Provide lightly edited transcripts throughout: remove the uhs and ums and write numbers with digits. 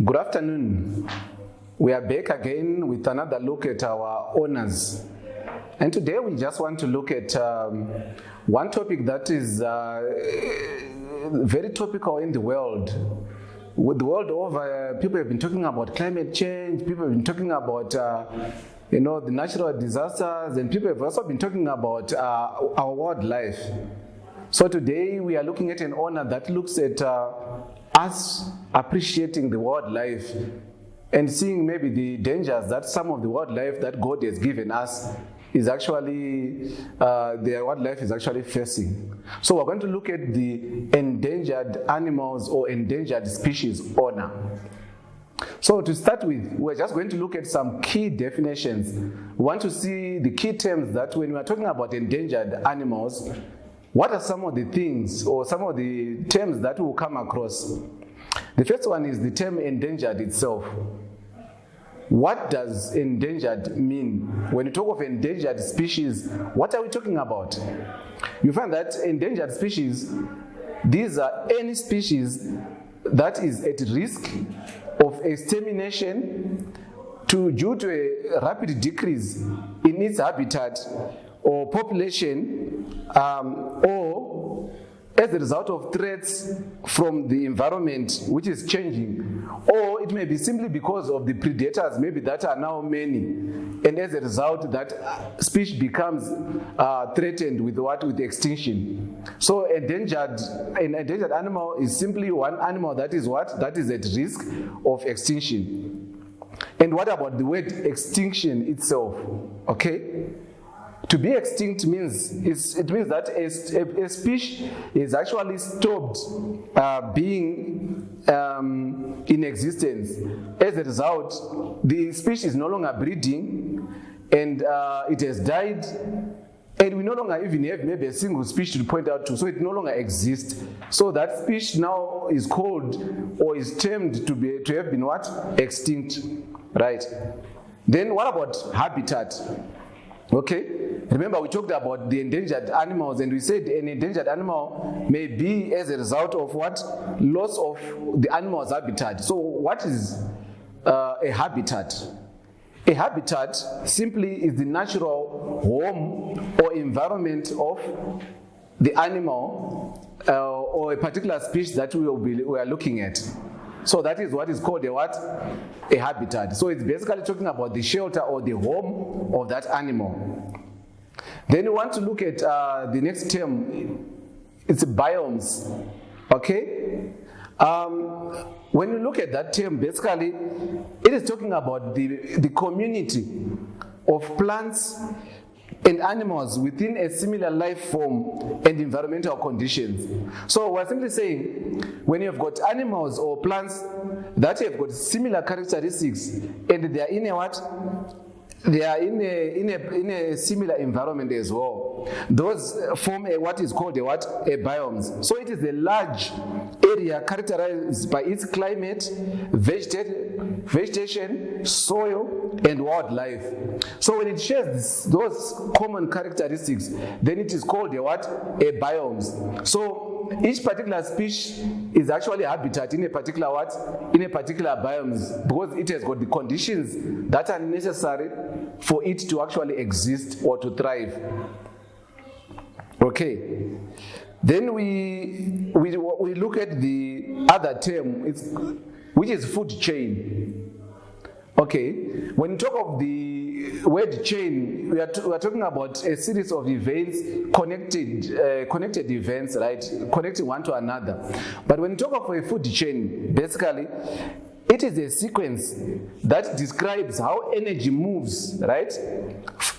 Good afternoon. We are back again with another look at our honors. And today we just want to look at one topic that is very topical in the world. With the world over, people have been talking about climate change, people have been talking about the natural disasters, and people have also been talking about our wildlife. So today we are looking at an honor that looks at us appreciating the wildlife and seeing maybe the dangers that some of the wildlife that God has given us is actually, their wildlife is actually facing. So we're going to look at the endangered animals or endangered species honor. So to start with, we're just going to look at some key definitions. We want to see the key terms that when we are talking about endangered animals, what are some of the things or some of the terms that we'll come across? The first one is the term endangered itself. What does endangered mean? When you talk of endangered species, what are we talking about? You find that endangered species, these are any species that is at risk of extermination due to a rapid decrease in its habitat or population, or as a result of threats from the environment which is changing, or it may be simply because of the predators maybe that are now many, and as a result that species becomes threatened with extinction. So an endangered animal is simply one animal that is at risk of extinction. And what about the word extinction itself? Okay. To be extinct means that a species is actually stopped being in existence. As a result, the species is no longer breeding, and it has died, and we no longer even have maybe a single species to point out to, so it no longer exists. So that species now is called or is termed to have been what? Extinct, right? Then what about habitat? Okay, remember we talked about the endangered animals, and we said an endangered animal may be as a result of what? Loss of the animal's habitat. So what is a habitat? A habitat simply is the natural home or environment of the animal or a particular species that we are looking at. So that is what is called a habitat. So it's basically talking about the shelter or the home of that animal. Then we want to look at the next term. It's biomes. Okay? When you look at that term, basically, it is talking about the community of plants and animals within a similar life form and environmental conditions. So we're simply saying, when you've got animals or plants that have got similar characteristics and they are in a what? They are in a similar environment as well. Those form what is called a biomes. So it is a large area characterized by its climate, vegetation, soil, and wildlife. So when it shares those common characteristics, then it is called a biomes. So each particular species is actually a habitat in a particular biomes, because it has got the conditions that are necessary for it to actually exist or to thrive. Okay. Then we look at the other term, which is food chain. Okay. When you talk of the word chain, we are talking about a series of events, connected events, right? Connecting one to another. But when you talk of a food chain, basically, it is a sequence that describes how energy moves, right?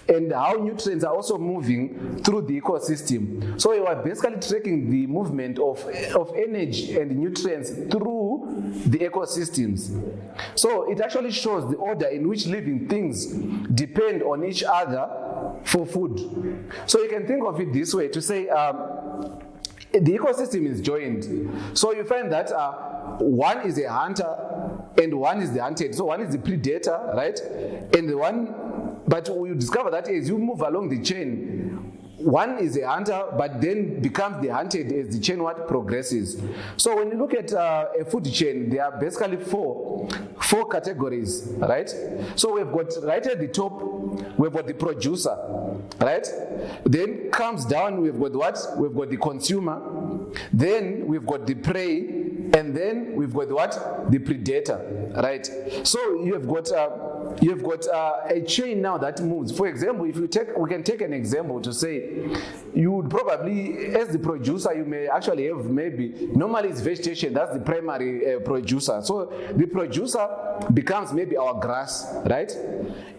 And how nutrients are also moving through the ecosystem. So you are basically tracking the movement of energy and nutrients through the ecosystems. So it actually shows the order in which living things depend on each other for food. So you can think of it this way, to say the ecosystem is joined. So you find that one is a hunter and one is the hunted. So one is the predator, right? And the one, but you discover that as you move along the chain, one is a hunter, but then becomes the hunted as the chain progresses. So when you look at a food chain, there are basically four categories, right? So we've got right at the top, we've got the producer, right? Then comes down, we've got what? We've got the consumer. Then we've got the prey, and then we've got what? The predator, right? So you've got a chain now that moves. For example, we can take an example to say, you would probably, as the producer, you may actually have maybe, normally it's vegetation, that's the primary producer. So the producer becomes maybe our grass, right?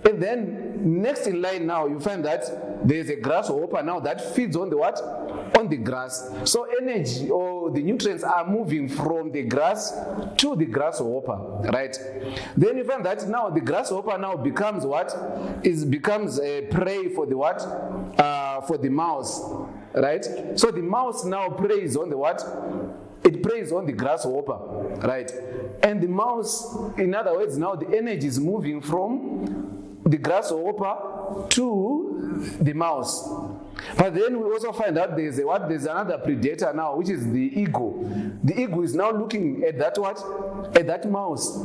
And then next in line now, you find that there's a grasshopper now that feeds on the what? On the grass. So energy or the nutrients are moving from the grass to the grasshopper, right? Then you find that now the grasshopper now becomes what? Becomes a prey for the what? For the mouse, right? So the mouse now preys on the what? It preys on the grasshopper, right? And the mouse, in other words, now the energy is moving from the grasshopper to the mouse. But then we also find out there's another predator now, which is the eagle. The eagle is now looking at that what? At that mouse.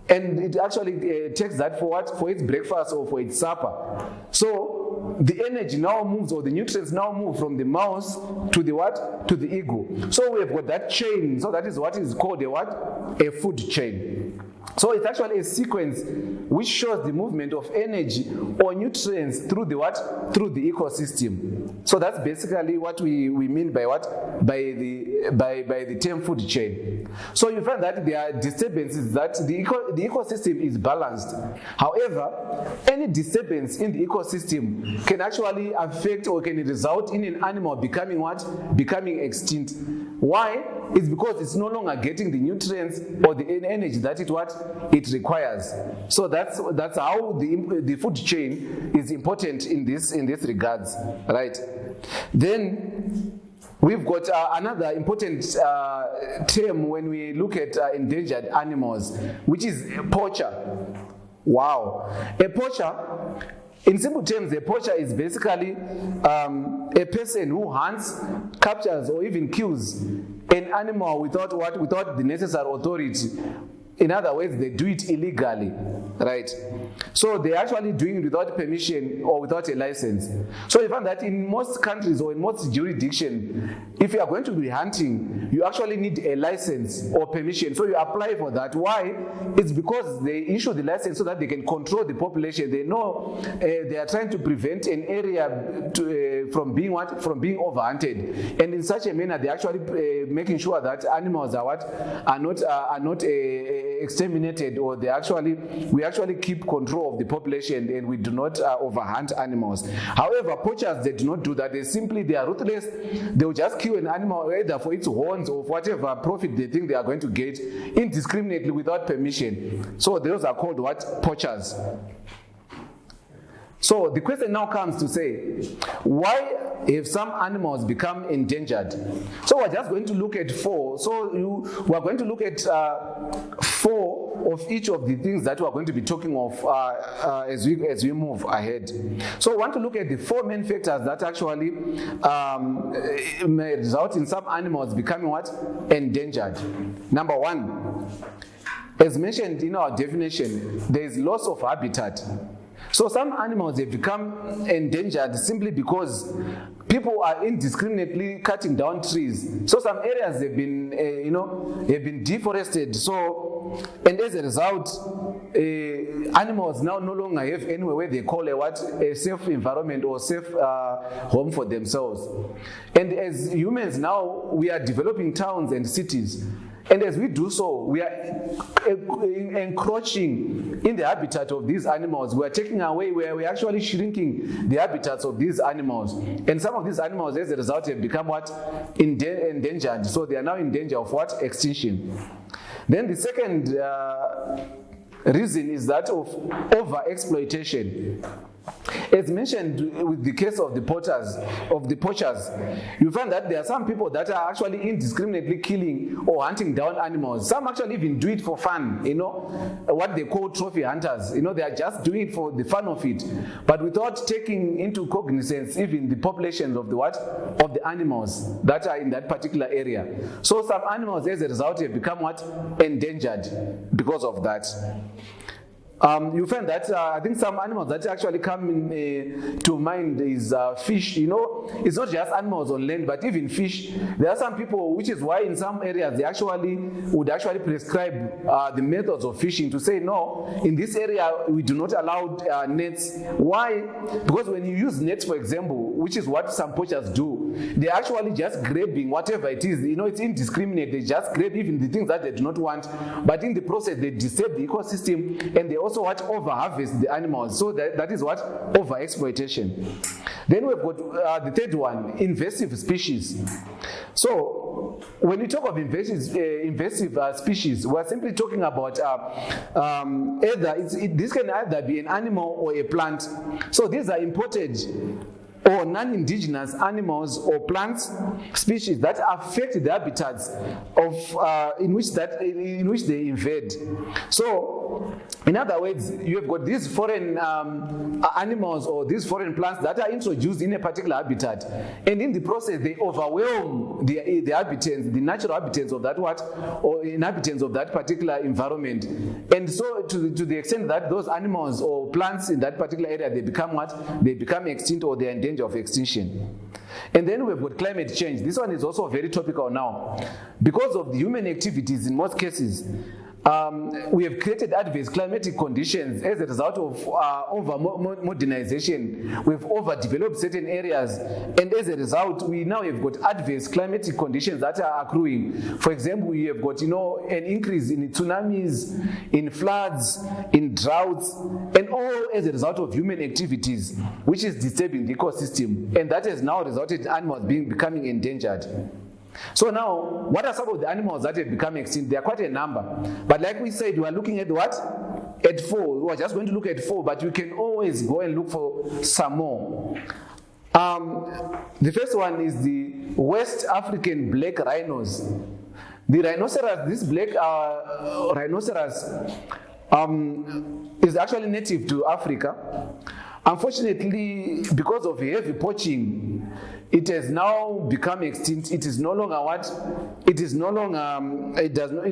And it actually takes that for what? For its breakfast or for its supper. So the energy now moves, or the nutrients now move from the mouse to the what? To the eagle. So we've got that chain. So that is what is called a what? A food chain. So it's actually a sequence which shows the movement of energy or nutrients through the what? Through the ecosystem. So that's basically what we mean by what? By the term food chain. So you find that there are disturbances that the ecosystem is balanced. However, any disturbance in the ecosystem can actually affect or can result in an animal becoming what? Becoming extinct. Why? It's because it's no longer getting the nutrients or the energy that it requires. So that's how the food chain is important in this regards, right? Then we've got another important term when we look at endangered animals, which is a poacher. Wow, a poacher. In simple terms, a poacher is basically a person who hunts, captures, or even kills an animal without the necessary authority. In other words, they do it illegally, right? So they're actually doing it without permission or without a license. So you find that in most countries or in most jurisdictions, if you are going to be hunting, you actually need a license or permission. So you apply for that. Why? It's because they issue the license so that they can control the population. They know they are trying to prevent an area from being overhunted, and in such a manner they're actually making sure that animals are not exterminated, or we actually keep control of the population and we do not overhunt animals. However, poachers, they do not do that. They are ruthless. They will just kill an animal either for its horns or for whatever profit they think they are going to get indiscriminately without permission. So those are called what? Poachers. So the question now comes to say, why have some animals become endangered? So we're just going to look at four. We're going to look at four of each of the things that we're going to be talking of as we move ahead. So I want to look at the four main factors that actually may result in some animals becoming what? Endangered. Number one, as mentioned in our definition, there is loss of habitat. So some animals have become endangered simply because people are indiscriminately cutting down trees. So some areas have been deforested. So, and as a result, animals now no longer have anywhere where they call a safe environment or safe home for themselves. And as humans now, we are developing towns and cities. And as we do so, we are encroaching in the habitat of these animals. We are taking away, we are actually shrinking the habitats of these animals. And some of these animals, as a result, have become what? Endangered. So they are now in danger of what? Extinction. Then the second reason is that of overexploitation. As mentioned with the case of the poachers, you find that there are some people that are actually indiscriminately killing or hunting down animals. Some actually even do it for fun, what they call trophy hunters. They are just doing it for the fun of it, but without taking into cognizance even the populations of the animals that are in that particular area. So some animals, as a result, have become endangered because of that. You find that I think some animals that actually come to mind is fish. It's not just animals on land, but even fish. There are some people, which is why in some areas they would actually prescribe the methods of fishing to say, no, in this area we do not allow nets. Why? Because when you use nets, for example, which is what some poachers do, they're actually just grabbing whatever it is. It's indiscriminate. They just grab even the things that they do not want, but in the process they disturb the ecosystem, and they also over-harvest the animals. So that is over-exploitation. Then we've got the third one, invasive species. So when we talk of invasive species, we're simply talking about this can either be an animal or a plant. So these are imported or non-indigenous animals or plants species that affect the habitats in which they invade. So, in other words, you have got these foreign animals or these foreign plants that are introduced in a particular habitat, and in the process they overwhelm the habitants, the natural habitants of that or inhabitants of that particular environment. And so, to the extent that those animals or plants in that particular area, they become They become extinct, or they are in danger of extinction. And then we've got climate change. This one is also very topical now. Because of the human activities in most cases, we have created adverse climatic conditions as a result of over-modernization. We've overdeveloped certain areas, and as a result, we now have got adverse climatic conditions that are accruing. For example, we have got, an increase in tsunamis, in floods, in droughts, and all as a result of human activities, which is disturbing the ecosystem, and that has now resulted in animals becoming endangered. So now, what are some of the animals that have become extinct? There are quite a number. But like we said, we are looking at what? At 4. We are just going to look at 4, but you can always go and look for some more. The first one is the West African black rhinos. The rhinoceros, this black rhinoceros is actually native to Africa. Unfortunately, because of heavy poaching, it has now become extinct. It is no longer it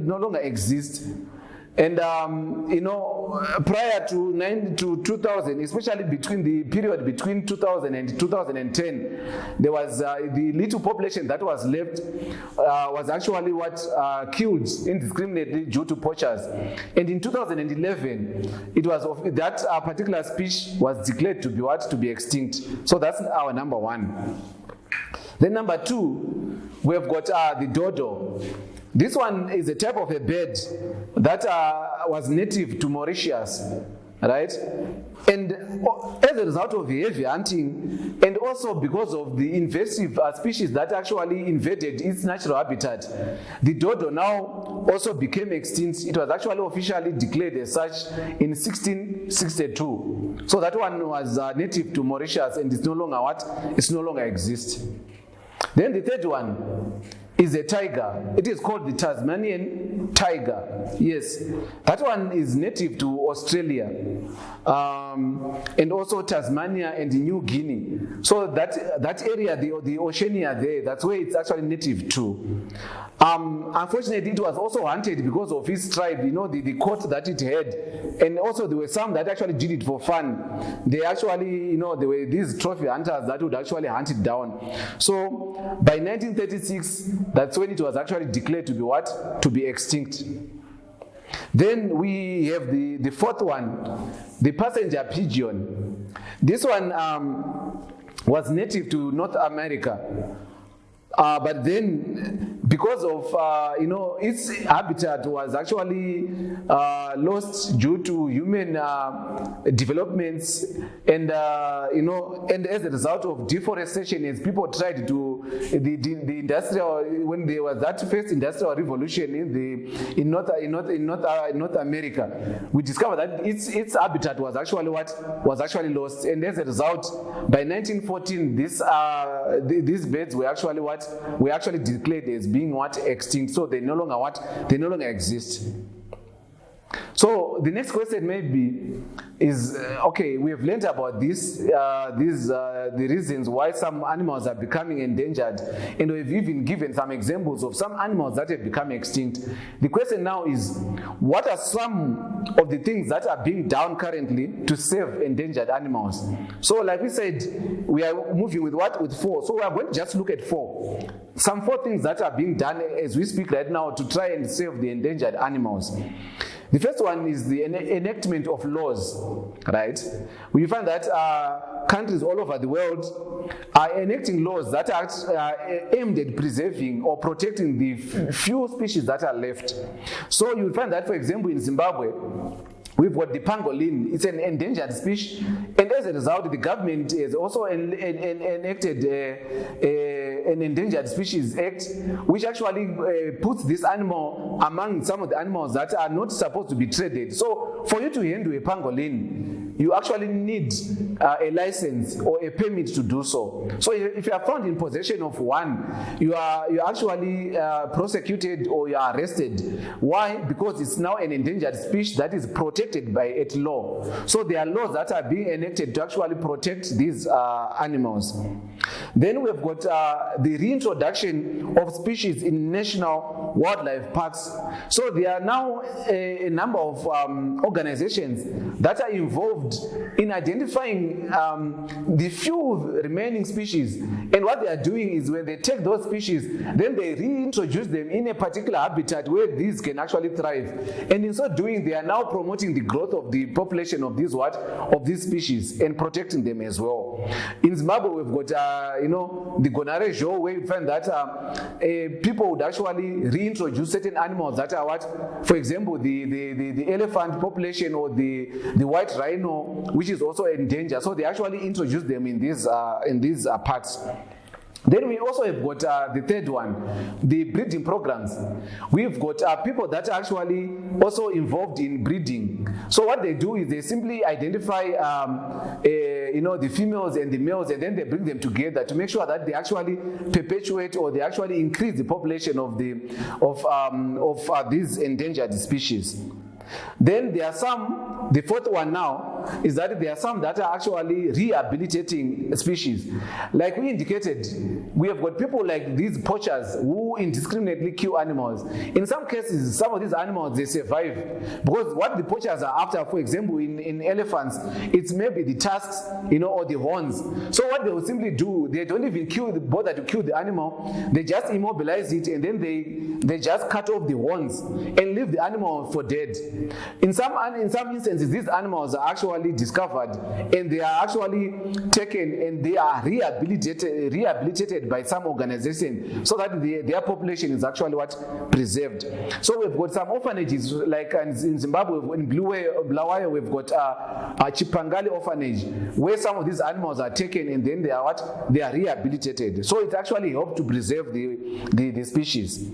no longer exists. And prior to 2000, especially between the period between 2000 and 2010, there was the little population that was left was actually killed indiscriminately due to poachers. And in 2011, it was that particular species was declared to be extinct. So that's our number one. Then number 2, we have got the dodo. This one is a type of a bird that was native to Mauritius, right? And as a result of heavy hunting, and also because of the invasive species that actually invaded its natural habitat, the dodo now also became extinct. It was actually officially declared as such in 1662. So that one was native to Mauritius, and it's no longer exists. Then the third one is a tiger. It is called the Tasmanian tiger. Yes, that one is native to Australia, and also Tasmania and New Guinea. So that area, the Oceania there, that's where it's actually native to. Unfortunately, it was also hunted because of its tribe, the coat that it had. And also there were some that actually did it for fun. They actually, there were these trophy hunters that would actually hunt it down. So by 1936, that's when it was actually declared to be extinct. Then we have the fourth one, the passenger pigeon. This one was native to North America. But then, because of its habitat was actually lost due to human developments, and and as a result of deforestation, as people tried to the industrial, when there was that first industrial revolution in North America, we discovered that its habitat was actually lost, and as a result, by 1914, these birds were actually declared as being extinct. So they no longer exist. So the next question maybe is, okay, we have learned about the reasons why some animals are becoming endangered, and we've even given some examples of some animals that have become extinct. The question now is, what are some of the things that are being done currently to save endangered animals? So like we said, we are moving with 4. So we are going to just look at 4. Some 4 things that are being done as we speak right now to try and save the endangered animals. The first one is the enactment of laws, right? We find that countries all over the world are enacting laws that are aimed at preserving or protecting the few species that are left. So you'll find that, for example, in Zimbabwe, we've got the pangolin. It's an endangered species, and as a result, the government has also enacted an Endangered Species Act, which actually puts this animal among some of the animals that are not supposed to be traded. So for you to handle a pangolin, you actually need a license or a permit to do so. So if you are found in possession of one, you are actually prosecuted or you are arrested. Why? Because it's now an endangered species that is protected by at law. So there are laws that are being enacted to actually protect these animals. Then we've got the reintroduction of species in national wildlife parks. So there are now a number of organizations that are involved in identifying the few remaining species. And what they are doing is, when they take those species, then they reintroduce them in a particular habitat where these can actually thrive. And in so doing, they are now promoting the growth of the population of these species and protecting them as well. In Zimbabwe, we've got the Gonare Joe, where you find that people would actually reintroduce certain animals that are for example, the elephant population or the white rhino, which is also endangered. So they actually introduce them in these parks. Then we also have got the third one, the breeding programs. We've got people that are actually also involved in breeding. So what they do is they simply identify the females and the males, and then they bring them together to make sure that they actually perpetuate or they actually increase the population of these endangered species. Then there are some, the fourth one now is that there are some that are actually rehabilitating species. Like we indicated, we have got people like these poachers who indiscriminately kill animals. In some cases, some of these animals, they survive because what the poachers are after, for example, in elephants, it's maybe the tusks, or the horns. So what they will simply do, they don't even bother to kill the animal. They just immobilize it, and then they just cut off the horns and leave the animal for dead. In some instances, these animals are actually discovered and they are actually taken and they are rehabilitated by some organization so that their population is actually preserved. So we've got some orphanages, like in Zimbabwe, in Bulawayo, we've got a Chipangali orphanage where some of these animals are taken and then they are rehabilitated. So it actually helps to preserve the species.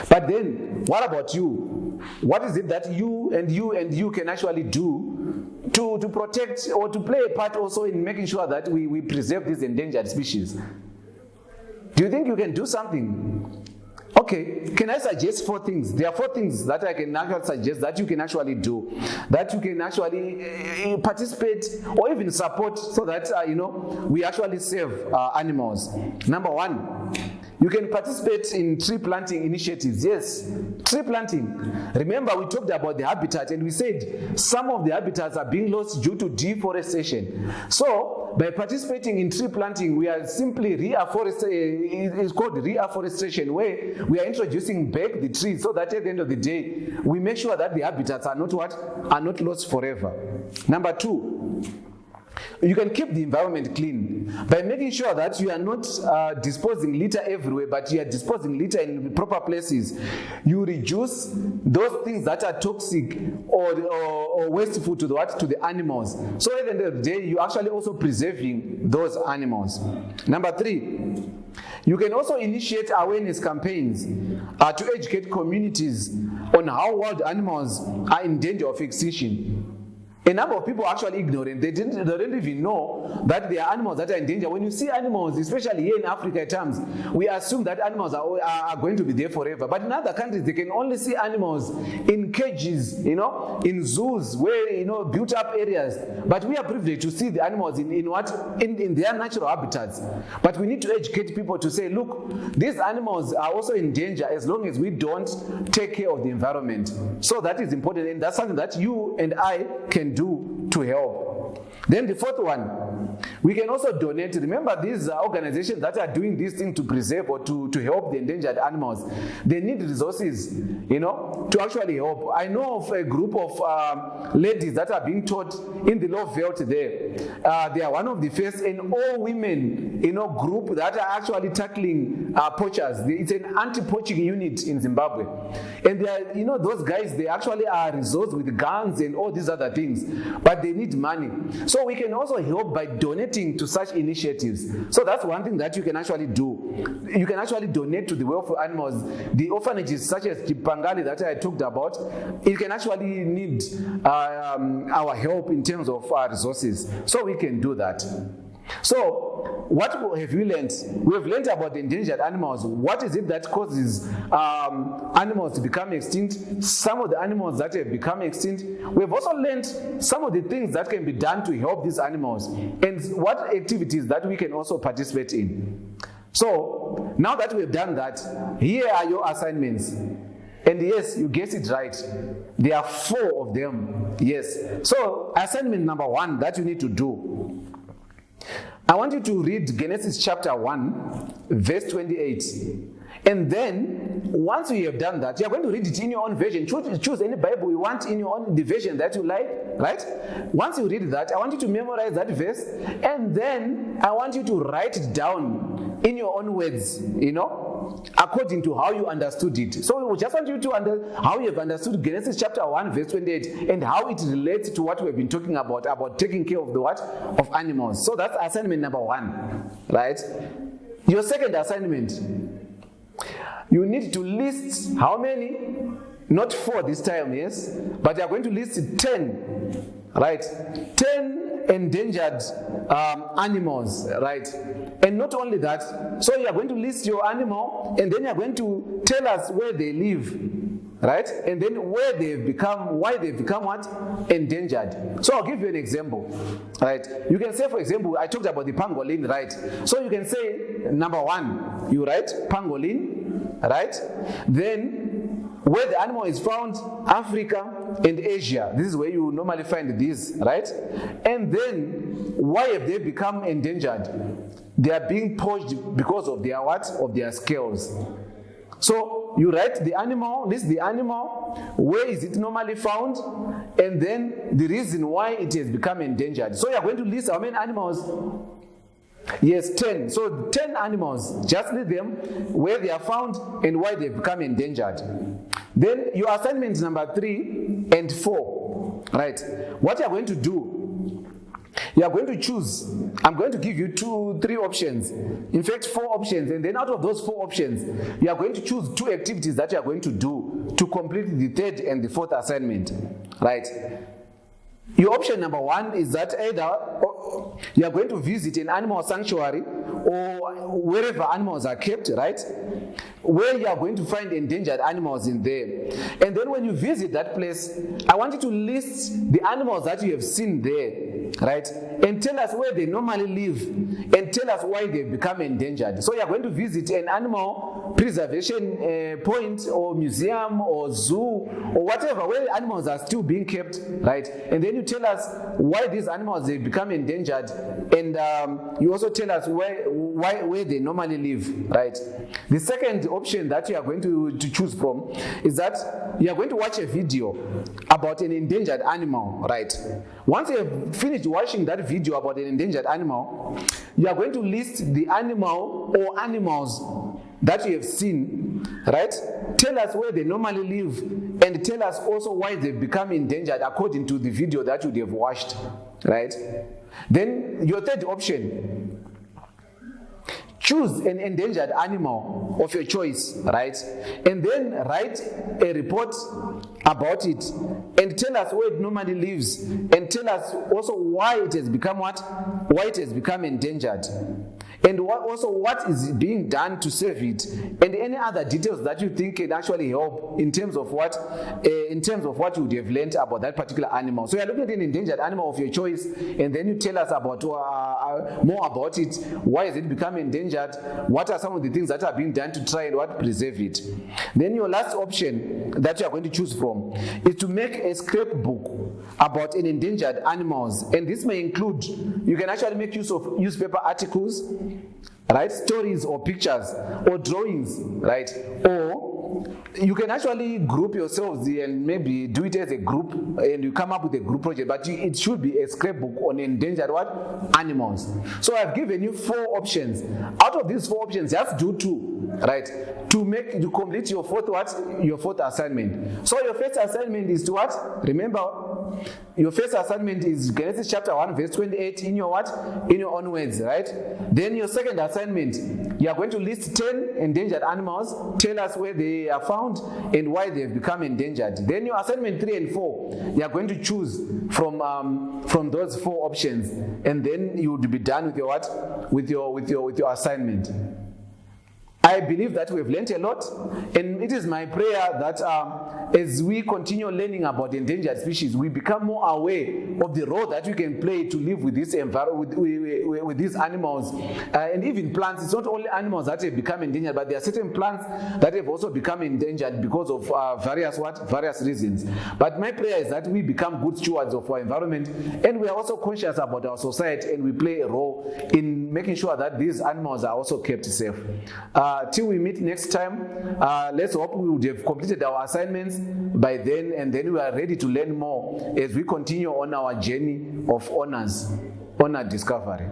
But then, what about you? What is it that you can actually do to protect or to play a part also in making sure that we preserve these endangered species? Do you think you can do something? Okay, can I suggest 4 things? There are 4 things that I can actually suggest that you can actually do, that you can actually participate or even support so that we actually save animals. Number 1, you can participate in tree planting initiatives. Yes, tree planting. Remember, we talked about the habitat and we said some of the habitats are being lost due to deforestation. So, by participating in tree planting, we are simply it's called reforestation, where we are introducing back the trees so that at the end of the day, we make sure that the habitats are not lost forever. Number 2, You can keep the environment clean by making sure that you are not disposing litter everywhere, but you are disposing litter in proper places. You reduce those things that are toxic or wasteful to the animals. So at the end of the day, you're actually also preserving those animals. Number 3, you can also initiate awareness campaigns to educate communities on how wild animals are in danger of extinction. A number of people are actually ignorant. They don't even know that there are animals that are in danger. When you see animals, especially here in Africa at times, we assume that animals are going to be there forever. But in other countries, they can only see animals in cages, in zoos, where, built up areas. But we are privileged to see the animals in their natural habitats. But we need to educate people to say, look, these animals are also in danger as long as we don't take care of the environment. So that is important, and that's something that you and I can do to help. Then the 4th one, we can also donate. Remember, these organizations that are doing these things to preserve or to help the endangered animals, they need resources, to actually help. I know of a group of ladies that are being taught in the law veld there. They are one of the first and all women, group that are actually tackling poachers. It's an anti-poaching unit in Zimbabwe. And they are, those guys, they actually are resourced with guns and all these other things, but they need money. So we can also help by donating to such initiatives. So that's one thing that you can actually do. You can actually donate to the welfare animals. The orphanages such as Chipangali that I talked about, it can actually need our help in terms of our resources. So we can do that. So, what have we learned? We have learned about the endangered animals. What is it that causes animals to become extinct? Some of the animals that have become extinct. We have also learned some of the things that can be done to help these animals, and what activities that we can also participate in. So, now that we have done that, here are your assignments. And yes, you guessed it right. There are 4 of them. Yes. So, assignment number 1 that you need to do. I want you to read Genesis chapter 1, verse 28. And then, once you have done that, you are going to read it in your own version. Choose any Bible you want in your own the version that you like, right? Once you read that, I want you to memorize that verse. And then, I want you to write it down in your own words, according to how you understood it. So we just want you to how you have understood Genesis chapter 1, verse 28, and how it relates to what we have been talking about taking care of the what? Of animals. So that's assignment number 1, right? Your second assignment, you need to list how many, not 4 this time, yes, but you are going to list 10, right? 10 endangered animals, right? And not only that, so you are going to list your animal, and then you are going to tell us where they live, right? And then why they've become what? Endangered. So I'll give you an example, right? You can say, for example, I talked about the pangolin, right? So you can say, number 1, you write pangolin, right? Then where the animal is found, Africa and Asia. This is where you normally find these, right? And then why have they become endangered? They are being poached because of their what? Of their scales. So you write the animal, list the animal, where is it normally found, and then the reason why it has become endangered. So you are going to list how many animals? Yes, 10. So 10 animals, just list them, where they are found and why they've become endangered. Then your assignments number 3 and 4, right? What you are going to do, you are going to choose. I'm going to give you 3 options. In fact, 4 options. And then out of those 4 options, you are going to choose 2 activities that you are going to do to complete the 3rd and the 4th assignment. Right? Your option number 1 is that either you are going to visit an animal sanctuary or wherever animals are kept, right? Where you are going to find endangered animals in there. And then when you visit that place, I want you to list the animals that you have seen there, right? And tell us where they normally live and tell us why they've become endangered. So you are going to visit an animal preservation point or museum or zoo or whatever, where the animals are still being kept, right? And then you tell us why these animals have become endangered, and you also tell us where they normally live, right? The second option that you are going to choose from is that you are going to watch a video about an endangered animal, right? Once you have finished finished watching that video about an endangered animal, you are going to list the animal or animals that you have seen, right? Tell us where they normally live, and tell us also why they've become endangered according to the video that you have watched, right? Then your third option, choose an endangered animal of your choice, right? And then write a report about it and tell us where it normally lives, and tell us also why it has become what? Why it has become endangered. And what is being done to save it, and any other details that you think can actually help in terms of what you would have learned about that particular animal. So you're looking at an endangered animal of your choice, and then you tell us about more about it. Why has it become endangered? What are some of the things that are being done to try and preserve it? Then your last option that you are going to choose from is to make a scrapbook about an endangered animals, and this may include, you can actually make use of newspaper articles, right, stories or pictures or drawings, right, or you can actually group yourselves and maybe do it as a group, and you come up with a group project, but it should be a scrapbook on endangered animals. So I've given you 4 options. Out of these 4 options, just do 2, right, to complete your fourth assignment. So your first assignment is to what? Remember, your first assignment is Genesis chapter 1 verse 28 in your in your own words, right? Then your second assignment, you are going to list 10 endangered animals, tell us where they are found and why they have become endangered. Then your assignment 3 and 4, you are going to choose from those 4 options, and then you would be done with your assignment. I believe that we've learned a lot, and it is my prayer that as we continue learning about endangered species, we become more aware of the role that we can play to live with this with these animals, and even plants. It's not only animals that have become endangered, but there are certain plants that have also become endangered because of various reasons. But my prayer is that we become good stewards of our environment, and we are also conscious about our society, and we play a role in making sure that these animals are also kept safe. Till we meet next time, let's hope we would have completed our assignments by then, and then we are ready to learn more as we continue on our journey of honor discovery.